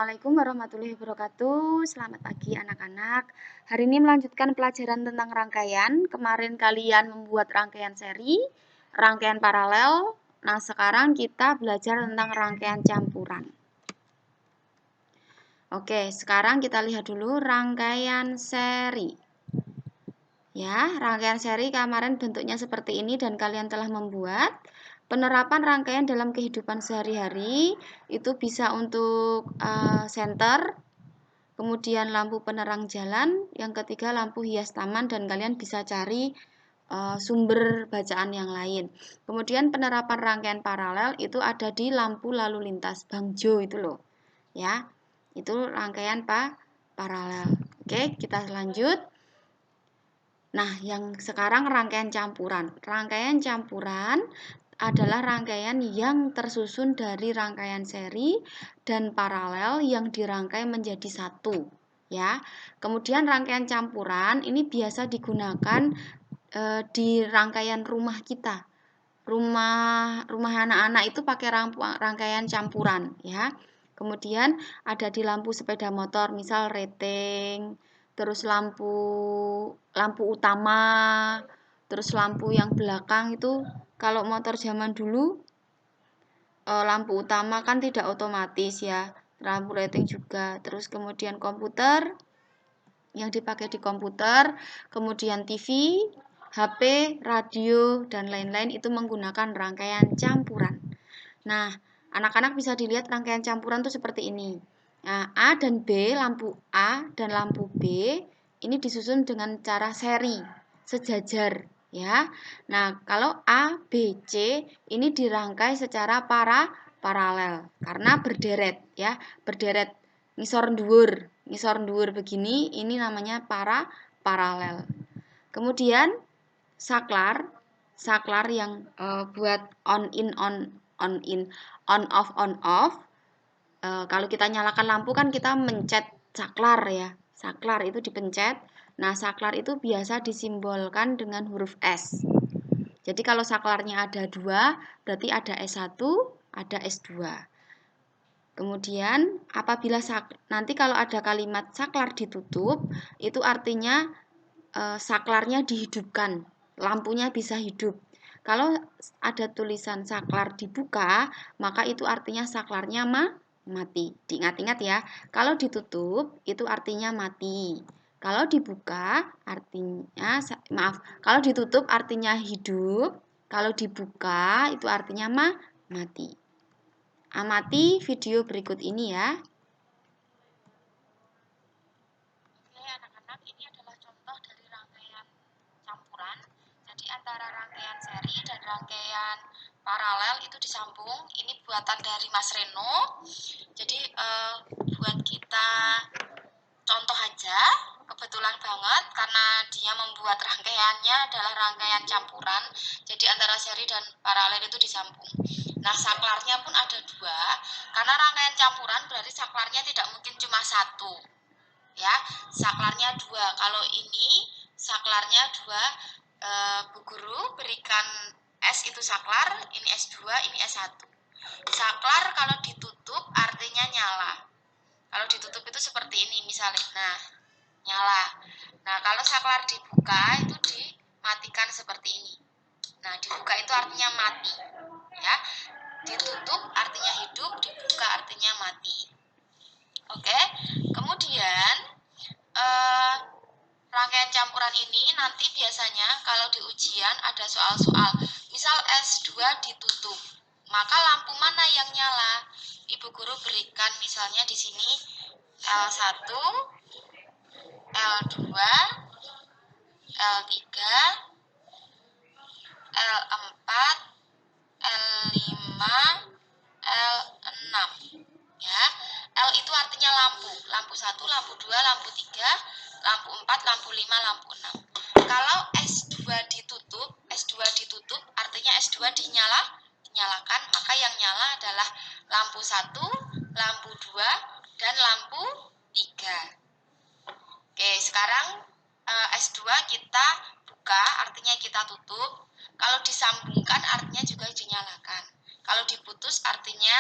Assalamualaikum warahmatullahi wabarakatuh. Selamat pagi anak-anak. Hari ini melanjutkan pelajaran tentang rangkaian. Kemarin kalian membuat rangkaian seri, rangkaian paralel. Nah, sekarang kita belajar tentang rangkaian campuran. Oke, sekarang kita lihat dulu rangkaian seri. Ya, rangkaian seri kemarin bentuknya seperti ini dan kalian telah membuat. Penerapan rangkaian dalam kehidupan sehari-hari itu bisa untuk senter, kemudian lampu penerang jalan, yang ketiga lampu hias taman, dan kalian bisa cari sumber bacaan yang lain. Kemudian penerapan rangkaian paralel itu ada di lampu lalu lintas, Bang Jo itu loh. Ya, itu rangkaian paralel. Oke, kita lanjut. Nah, yang sekarang rangkaian campuran. Rangkaian campuran adalah rangkaian yang tersusun dari rangkaian seri dan paralel yang dirangkai menjadi satu, ya. Kemudian rangkaian campuran ini biasa digunakan di rangkaian rumah kita. Rumah anak-anak itu pakai rangkaian campuran, ya. Kemudian ada di lampu sepeda motor, misal rating, terus lampu utama, terus lampu yang belakang itu kalau motor zaman dulu lampu utama kan tidak otomatis ya, lampu rating juga. Terus kemudian komputer yang dipakai di komputer, kemudian TV, HP, radio, dan lain-lain itu menggunakan rangkaian campuran. Nah, anak-anak bisa dilihat rangkaian campuran itu seperti ini. Nah, A dan B, lampu A dan lampu B ini disusun dengan cara seri, sejajar, ya. Nah, kalau A, B, C ini dirangkai secara paralel karena berderet, ya, berderet ngisor dhuwur begini, ini namanya paralel. Kemudian saklar yang buat on off. Kalau kita nyalakan lampu kan kita mencet saklar ya, saklar itu dipencet. Nah, saklar itu biasa disimbolkan dengan huruf S. Jadi kalau saklarnya ada 2, berarti ada S1, ada S2. Kemudian apabila nanti kalau ada kalimat saklar ditutup, itu artinya saklarnya dihidupkan, lampunya bisa hidup. Kalau ada tulisan saklar dibuka, maka itu artinya saklarnya mati. Diingat-ingat ya, kalau ditutup itu artinya mati. Kalau dibuka artinya, kalau ditutup artinya hidup, kalau dibuka itu artinya mati. Amati video berikut ini ya. Oke anak-anak, ini adalah contoh dari rangkaian campuran. Jadi antara rangkaian seri dan rangkaian paralel itu disambung. Ini buatan dari Mas Reno. Jadi buat kita contoh aja, kebetulan banget karena dia membuat rangkaiannya adalah rangkaian campuran. Jadi antara seri dan paralel itu disambung. Nah, saklarnya pun ada 2. Karena rangkaian campuran berarti saklarnya tidak mungkin cuma 1. Ya, saklarnya 2. Kalau ini saklarnya 2, Bu Guru berikan S itu saklar, ini S2, ini S1. Saklar kalau ditutup artinya nyala. Kalau ditutup itu seperti ini misalnya. Nah, nyala. Nah, kalau saklar dibuka itu dimatikan seperti ini. Nah, dibuka itu artinya mati. Ya. Ditutup artinya hidup, dibuka artinya mati. Oke. Kemudian rangkaian campuran ini nanti biasanya kalau di ujian ada soal-soal. Misal S2 ditutup, maka lampu mana yang nyala? Ibu guru berikan misalnya di sini L1, L2, L3, L4, L5, L6. Ya. L itu artinya lampu. Lampu 1, lampu 2, lampu 3, lampu 4, lampu 5, lampu 6. Kalau S2 ditutup artinya S2 dinyalakan, maka yang nyala adalah lampu 1, lampu 2, dan lampu 3. Oke, sekarang S2 kita buka artinya kita tutup. Kalau disambungkan artinya juga dinyalakan. Kalau diputus artinya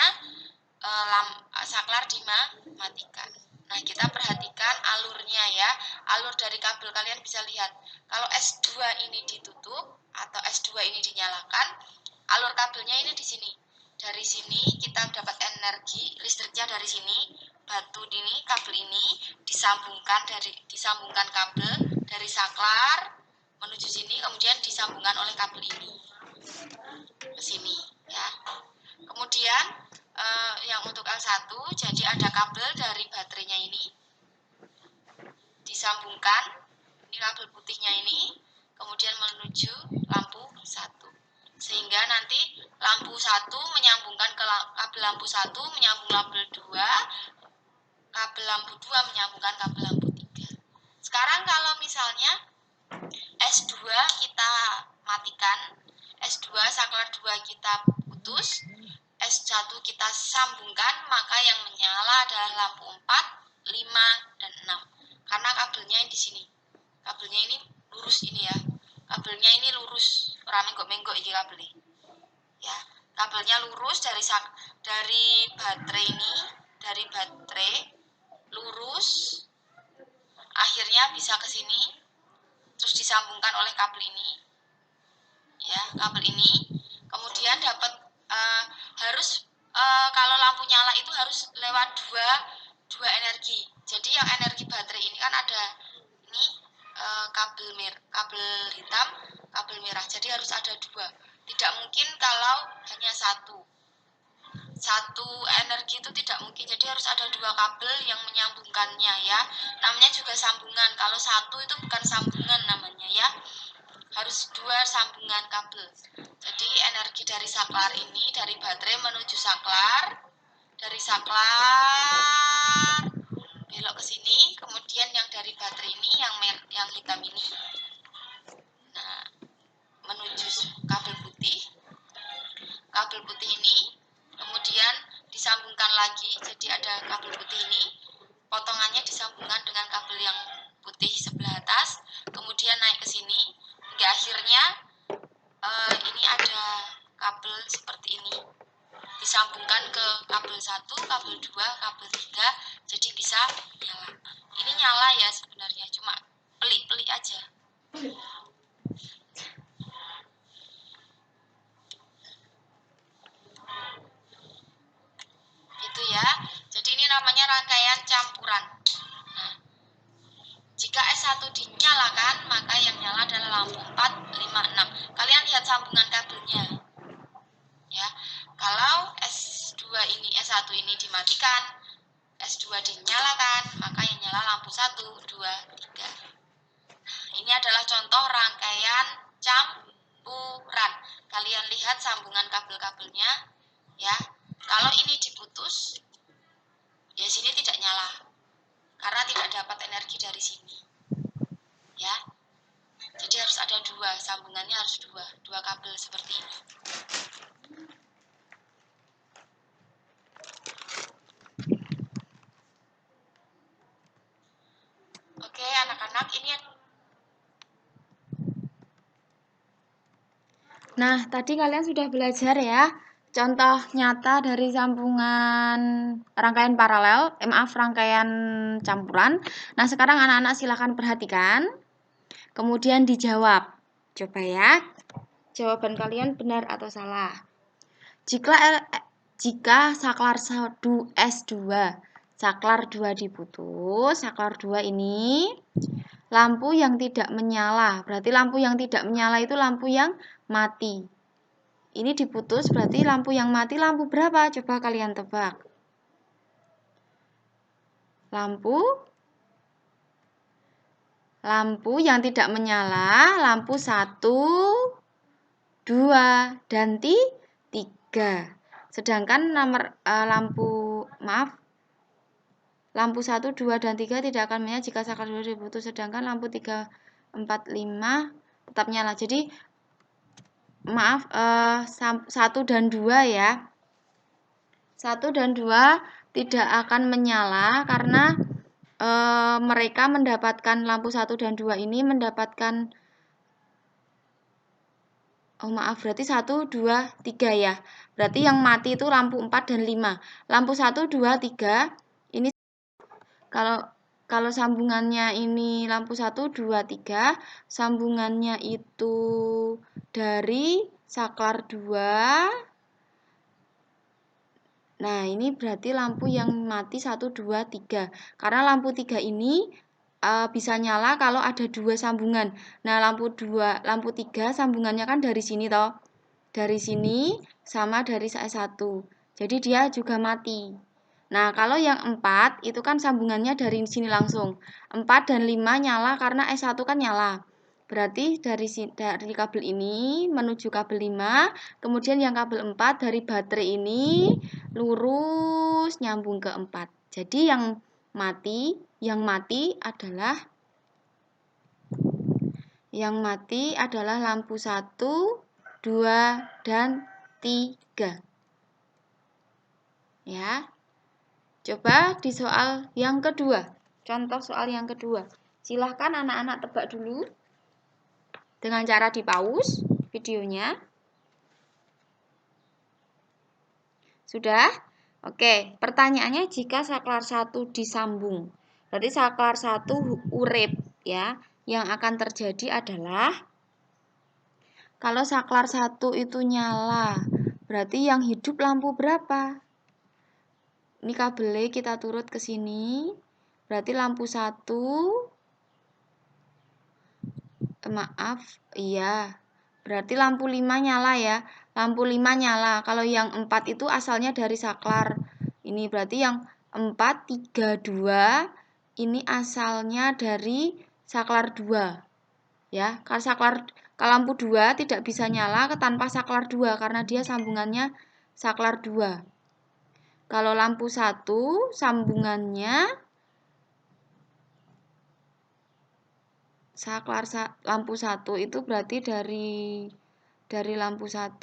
saklar dimatikan. matikan. Nah, kita perhatikan alurnya ya. Alur dari kabel kalian bisa lihat. Kalau S2 ini ditutup atau S2 ini dinyalakan, alur kabelnya ini di sini. Dari sini kita dapat energi listriknya dari sini. Batu ini, kabel ini disambungkan kabel dari saklar menuju sini, kemudian disambungkan oleh kabel ini ke sini ya. Kemudian yang untuk L1, jadi ada kabel dari baterainya ini disambungkan, ini kabel putihnya ini, kemudian menuju lampu 1. Sehingga nanti lampu 1 menyambungkan ke kabel lampu 1 menyambung kabel 2, kabel lampu 2 menyambungkan kabel lampu 3. Sekarang kalau misalnya S2 kita matikan, S2 saklar 2 kita putus, S1 kita sambungkan, maka yang menyala adalah lampu 4, 5, dan 6. Karena kabelnya di sini. Kabelnya ini lurus ini ya. Kabelnya ini lurus, ora menggok-menggok iki kabelnya. Ya, kabelnya lurus dari baterai ini, dari baterai lurus, akhirnya bisa ke sini, terus disambungkan oleh kabel ini. Ya, kabel ini. Kemudian dapat harus kalau lampu nyala itu harus lewat dua energi. Jadi yang energi baterai ini kan ada ini kabel hitam, kabel merah. Jadi harus ada 2. Tidak mungkin kalau hanya satu energi itu tidak mungkin. Jadi harus ada 2 kabel yang menyambungkannya ya. Namanya juga sambungan. Kalau satu itu bukan sambungan namanya ya. Harus 2 sambungan kabel. Jadi energi dari saklar ini, dari baterai menuju saklar, dari saklar belok ke sini, kemudian yang dari baterai ini, yang hitam ini, nah menuju kabel putih ini, kemudian disambungkan lagi. Jadi ada kabel putih ini, potongannya disambungkan dengan kabel yang putih sebelah atas, kemudian naik ke sini, hingga akhirnya ini ada kabel seperti ini, disambungkan ke kabel 1, kabel 2, kabel 3, jadi bisa nyala. Ini nyala ya sebenarnya, cuma pelik-pelik aja. Gitu ya. Jadi ini namanya rangkaian campuran. Nah, jika S1 dinyalakan, maka yang nyala adalah lampu 4, 5, 6. Kalian lihat sambungan kabelnya. Ya. Kalau S1 ini dimatikan, S2 dinyalakan, maka yang nyala lampu 1, 2, 3. Ini adalah contoh rangkaian campuran. Kalian lihat sambungan kabel-kabelnya ya. Kalau ini diputus, ya sini tidak nyala. Karena tidak dapat energi dari sini. Ya. Jadi harus ada 2, sambungannya harus 2 kabel seperti ini. Oke, anak-anak, ini. Nah, tadi kalian sudah belajar ya contoh nyata dari sambungan rangkaian paralel, rangkaian campuran. Nah, sekarang anak-anak silakan perhatikan, kemudian dijawab. Coba ya, jawaban kalian benar atau salah. Jika saklar S2, saklar 2 diputus, saklar 2 ini lampu yang tidak menyala. Berarti lampu yang tidak menyala itu lampu yang mati. Ini diputus, berarti lampu yang mati lampu berapa? Coba kalian tebak. Lampu yang tidak menyala, lampu 1, 2, dan 3. Sedangkan lampu 1, 2, dan 3 tidak akan menyala jika saklar 2 diputus. Sedangkan lampu 3, 4, 5 tetap nyala. Jadi 1 dan 2 ya. 1 dan 2 tidak akan menyala karena mereka mendapatkan lampu 1 dan 2 ini mendapatkan berarti 1, 2, 3 ya. Berarti yang mati itu lampu 4 dan 5. Lampu 1, 2, 3 ini Kalau sambungannya ini lampu 1, 2, 3, sambungannya itu dari saklar 2. Nah, ini berarti lampu yang mati 1, 2, 3. Karena lampu 3 ini bisa nyala kalau ada 2 sambungan. Nah, lampu 3 sambungannya kan dari sini toh. Dari sini sama dari S1. Jadi dia juga mati. Nah, kalau yang 4 itu kan sambungannya dari sini langsung. 4 dan 5 nyala karena S1 kan nyala. Berarti dari kabel ini menuju kabel 5, kemudian yang kabel 4 dari baterai ini lurus nyambung ke 4. Jadi yang adalah lampu 1, 2, dan 3. Ya. Coba di soal yang kedua. Contoh soal yang kedua. Silahkan anak-anak tebak dulu dengan cara di-pause videonya. Sudah? Oke, pertanyaannya jika saklar 1 disambung. Berarti saklar 1 urip ya. Yang akan terjadi adalah kalau saklar 1 itu nyala, berarti yang hidup lampu berapa? Ini kabelnya kita turut ke sini. Berarti lampu 1 iya. Berarti lampu 5 nyala ya. Lampu 5 nyala. Kalau yang 4 itu asalnya dari saklar. Ini berarti yang 4, 3, 2 ini asalnya dari saklar 2. Ya, kalau lampu 2 tidak bisa nyala tanpa saklar 2 karena dia sambungannya saklar 2. Kalau lampu 1 sambungannya lampu 1 itu berarti dari lampu 1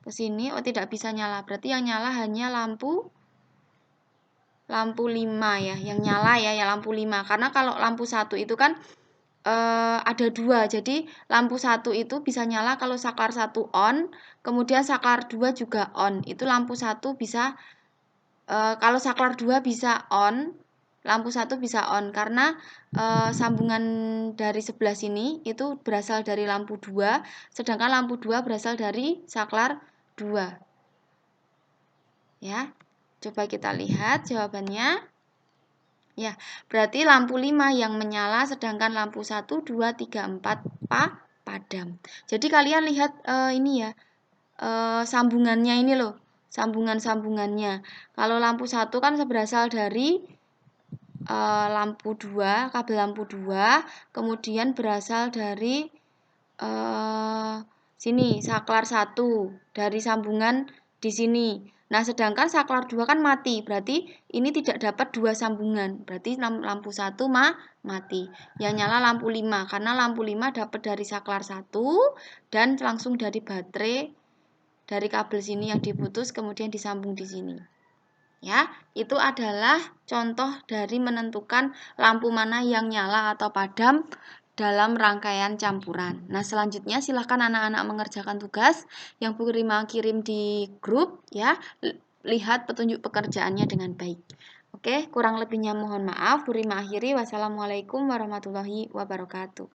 ke sini tidak bisa nyala. Berarti yang nyala hanya lampu 5 ya, yang nyala ya lampu 5. Karena kalau lampu 1 itu kan ada 2. Jadi lampu 1 itu bisa nyala kalau saklar 1 on, kemudian saklar 2 juga on. Itu lampu 1 bisa kalau saklar 2 bisa on, lampu 1 bisa on karena sambungan dari sebelah sini itu berasal dari lampu 2, sedangkan lampu 2 berasal dari saklar 2. Ya. Coba kita lihat jawabannya. Ya, berarti lampu 5 yang menyala sedangkan lampu 1, 2, 3, 4 padam. Jadi kalian lihat ini ya. Sambungannya ini loh. Sambungan-sambungannya. Kalau lampu 1 kan berasal dari lampu 2, kabel lampu 2, kemudian berasal dari sini saklar 1 dari sambungan di sini. Nah, sedangkan saklar 2 kan mati, berarti ini tidak dapat 2 sambungan. Berarti lampu 1 mati. Yang nyala lampu 5 karena lampu 5 dapat dari saklar 1 dan langsung dari baterai dari kabel sini yang diputus kemudian disambung di sini. Ya, itu adalah contoh dari menentukan lampu mana yang nyala atau padam dalam rangkaian campuran. Nah, selanjutnya silahkan anak-anak mengerjakan tugas yang Bu Rima kirim di grup ya. Lihat petunjuk pekerjaannya dengan baik. Oke, kurang lebihnya mohon maaf. Bu Rima akhiri. Wassalamualaikum warahmatullahi wabarakatuh.